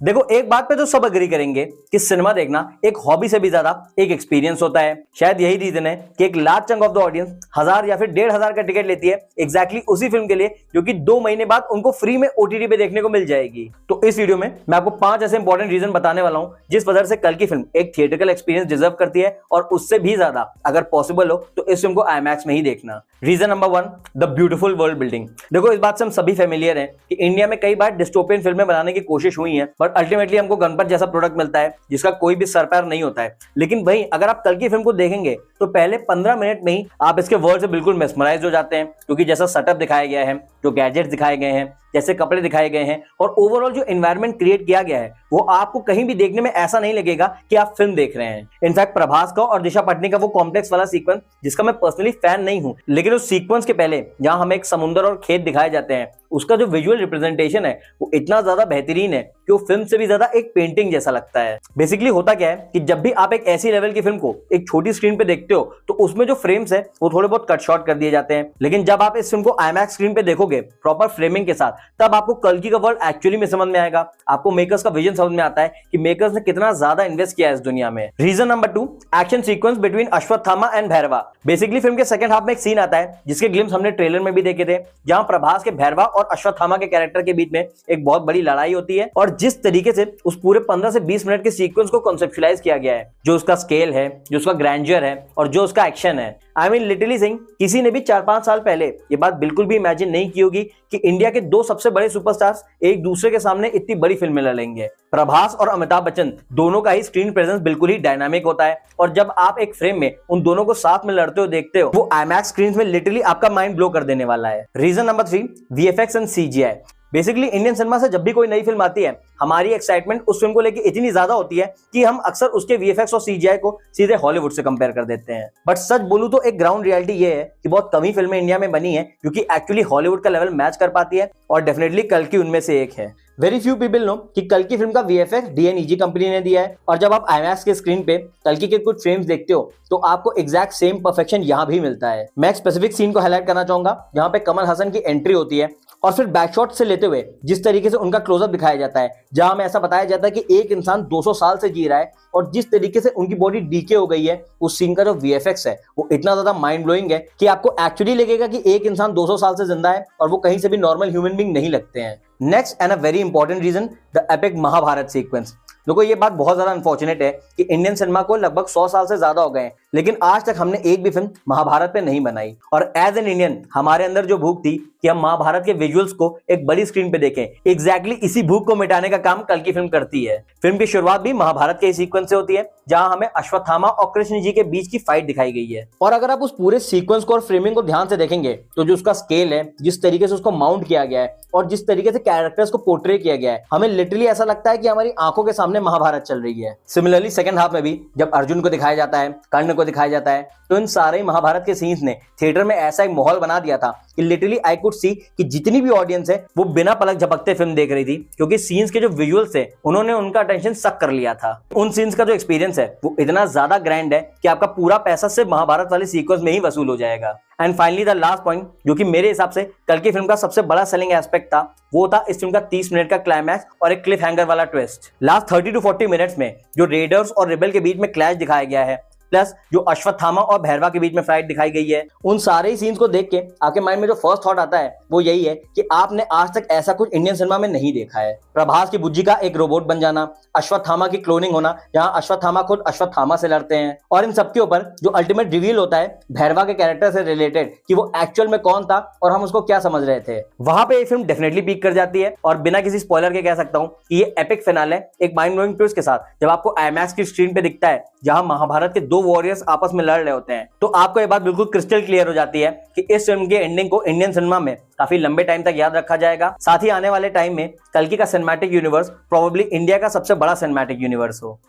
देखो एक बात पे तो सब अग्री करेंगे कि सिनेमा देखना एक हॉबी से भी ज्यादा एक एक्सपीरियंस होता है। शायद यही रीजन है कि एक large chunk of the audience 1000 या फिर 1500 का टिकट लेती है एग्जैक्टली उसी फिल्म के लिए जो कि 2 महीने बाद उनको फ्री में ओटीटी पे देखने को मिल जाएगी। तो इस वीडियो में मैं आपको 5 ऐसे इंपॉर्टेंट रीजन बताने वाला हूं जिस वजह से कल की फिल्म एक थिएट्रिकल एक्सपीरियंस डिजर्व करती है और उससे भी ज्यादा अगर पॉसिबल हो तो इस फिल्म को आईमैक्स में ही देखना। Reason number 1, the beautiful world building. देखो इस बात से हम सभी फेमिलियर हैं कि इंडिया में कई बार डिस्टोपियन फिल्में बनाने की कोशिश हुई है, बट अल्टीमेटली हमको गणपत जैसा प्रोडक्ट मिलता है जिसका कोई भी सर पैर नहीं होता है। लेकिन भाई अगर आप कल की फिल्म को देखेंगे तो पहले 15 मिनट में ही आप इसके वर्ल्ड से बिल्कुल मेस्मराइज हो जाते हैं, क्योंकि जैसा सेटअप दिखाया गया है, जो गैजेट्स दिखाए गए हैं, जैसे कपड़े दिखाए गए हैं और ओवरऑल जो एनवायरनमेंट क्रिएट किया गया है वो आपको कहीं भी देखने में ऐसा नहीं लगेगा कि आप फिल्म देख रहे हैं। इनफैक्ट प्रभास का और दिशा पटनी का वो कॉम्प्लेक्स वाला सीक्वेंस जिसका मैं पर्सनली फैन नहीं हूं, लेकिन उस सीक्वेंस के पहले जहां हमें एक समुद्र और खेत दिखाए जाते हैं उसका जो विजुअल रिप्रेजेंटेशन है वो इतना ज्यादा बेहतरीन है कि वो फिल्म से भी ज्यादा एक पेंटिंग जैसा लगता है। बेसिकली होता क्या है कि जब भी आप एक ऐसी लेवल की फिल्म को एक छोटी स्क्रीन पे देखते हो तो उसमें जो फ्रेम्स है वो थोड़े बहुत कट शॉर्ट कर दिए जाते हैं, लेकिन जब आप इस फिल्म को आईमैक्स स्क्रीन पे देखोगे प्रॉपर फ्रेमिंग के साथ तब आपको कल्कि का वर्ल्ड एक्चुअली में समझ में आएगा। आपको मेकर्स का विजन समझ में आता है कि मेकर्स ने कितना ज्यादा इन्वेस्ट किया है इस दुनिया में। Reason number 2, action sequence between Ashwatthama and Bhairava. Basically film के सेकंड हाफ में एक सीन आता है जिसके ग्लिम्स हमने ट्रेलर में भी देखे थे, जहां प्रभास के भैरवा और अश्वत्थामा के कैरेक्टर के बीच में एक बहुत बड़ी लड़ाई होती है और जिस तरीके से उस पूरे 15 से 20 मिनट के सीक्वेंस को कॉन्सेप्चुअलाइज किया गया है, जो उसका स्केल है, जो उसका ग्रैंडियर है और जो उसका एक्शन है, आई मीन लिटरली सिंह किसी ने भी 4-5 साल पहले ये बात बिल्कुल भी इमेजिन नहीं की होगी कि इंडिया के 2 सबसे बड़े सुपरस्टार्स एक दूसरे के सामने इतनी बड़ी फिल्में लड़ेंगे। प्रभास और अमिताभ बच्चन दोनों का ही स्क्रीन प्रेजेंस बिल्कुल ही डायनामिक होता है और जब आप एक फ्रेम में उन दोनों को साथ में लड़ते हुए देखते हो वो आईमैक्स स्क्रीन में लिटरली आपका माइंड ब्लो कर देने वाला है। Reason number 3, VFX and CGI. Basically Indian cinema से जब भी कोई नई फिल्म आती है हमारी एक्साइटमेंट उस फिल्म को लेकर इतनी ज्यादा होती है कि हम अक्सर उसके वीएफएक्स और सीजीआई को सीधे हॉलीवुड से कंपेयर कर देते हैं। बट सच बोलूं तो एक ग्राउंड रियलिटी ये है कि बहुत कम ही फिल्में इंडिया में बनी है जो कि एक्चुअली हॉलीवुड का लेवल मैच कर पाती है और डेफिनेटली कल्कि उनमें से एक है। वेरी फ्यू पीपल नो कि कल्कि फिल्म का वीएफएक्स डीएनईजी कंपनी ने दिया है और जब आप आईमैक्स के स्क्रीन पे कल्कि के कुछ फ्रेम्स देखते हो तो आपको एग्जैक्ट सेम परफेक्शन यहां भी मिलता है। मैं एक स्पेसिफिक सीन को हाईलाइट करना चाहूंगा जहां पे कमल हसन की एंट्री होती है और फिर बैकशॉट से लेते हुए जिस तरीके से उनका क्लोजअप दिखाया जाता है, जहां हमें ऐसा बताया जाता है कि एक इंसान 200 साल से जी रहा है और जिस तरीके से उनकी बॉडी डीके हो गई है, उस सीन का जो वीएफएक्स है वो इतना ज्यादा माइंड ब्लोइंग है कि आपको एक्चुअली लगेगा कि एक इंसान 200 साल से जिंदा है और वो कहीं से भी नॉर्मल ह्यूमन बीइंग नहीं लगते हैं। Next and a very important reason, the epic Mahabharata sequence. देखो ये बात बहुत ज्यादा अनफॉर्चुनेट है कि इंडियन सिनेमा को लगभग 100 साल से ज्यादा हो गए हैं लेकिन आज तक हमने एक भी फिल्म महाभारत पे नहीं बनाई और एज एन इंडियन हमारे अंदर जो भूख थी कि हम महाभारत के विजुअल्स को एक बड़ी स्क्रीन पे देखें, एग्जैक्टली इसी भूख को मिटाने का काम कल की फिल्म करती है। फिल्म की शुरुआत भी महाभारत के सीक्वेंस से होती है जहां हमें अश्वत्थामा और कृष्ण जी के बीच की फाइट दिखाई गई है और अगर आप उस पूरे सीक्वेंस को और फ्रेमिंग को ध्यान से देखेंगे तो जो उसका स्केल है, जिस तरीके से उसको माउंट किया गया है और जिस तरीके से कैरेक्टर्स को पोर्ट्रे किया गया है, हमें लिटरली ऐसा लगता है कि हमारी आंखों के सामने महाभारत चल रही है। सिमिलरली सेकंड हाफ में भी जब अर्जुन को दिखाया जाता है, कर्ण को दिखाया जाता है, तो इन सारे महाभारत के सीन्स ने थिएटर में ऐसा एक माहौल बना दिया था कि लिटरली आई कुड सी कि जितनी भी ऑडियंस है वो बिना पलक झपकते फिल्म देख रही थी, क्योंकि सीन्स के जो विजुअल्स थे उन्होंने उनका अटेंशन सक कर लिया था। उन सीन्स का जो एक्सपीरियंस है वो इतना ज्यादा ग्रैंड है कि आपका पूरा पैसा सिर्फ महाभारत वाले सीक्वेंस में ही वसूल हो जाएगा। And finally the last point, जो कि मेरे हिसाब से कल की फिल्म का सबसे बड़ा सेलिंग एस्पेक्ट था, वो था इस फिल्म का 30 मिनट का क्लाइमैक्स और एक क्लिफ हैंगर वाला ट्विस्ट। लास्ट 30 to 40 मिनट्स में जो रेडर्स और रिबेल के बीच में क्लैश दिखाया गया है प्लस जो अश्वत्थामा और भैरवा के बीच में फाइट दिखाई गई है, उन सारे ही सीन्स को देख के आपके माइंड में जो फर्स्ट थॉट आता है वो यही है कि आपने आज तक ऐसा कुछ इंडियन सिनेमा में नहीं देखा है। प्रभास की बुज्जी का एक रोबोट बन जाना, अश्वत्थामा की क्लोनिंग होना जहां अश्वत्थामा खुद अश्वत्थामा से लड़ते हैं और इन सबके ऊपर जो अल्टीमेट रिवील होता है भैरवा के कैरेक्टर से रिलेटेड कि वो एक्चुअल में कौन था और हम उसको क्या समझ रहे थे, वहां पे ये फिल्म डेफिनेटली पीक कर जाती है और बिना किसी स्पॉइलर के कह सकता हूं कि ये एपिक फिनाले एक माइंड ब्लोइंग ट्विस्ट के साथ जब आपको आईमैक्स की स्क्रीन पे दिखता है जहां महाभारत के 2 वॉरियर्स आपस में लड़ रहे होते हैं, तो आपको ये बात बिल्कुल क्रिस्टल क्लियर हो जाती है कि इस फिल्म के एंडिंग को इंडियन सिनेमा में काफी लंबे टाइम तक याद रखा जाएगा। साथ ही आने वाले टाइम में कल्कि का सिनेमैटिक यूनिवर्स प्रोबेबली इंडिया का सबसे बड़ा सिनेमैटिक यूनिवर्स हो।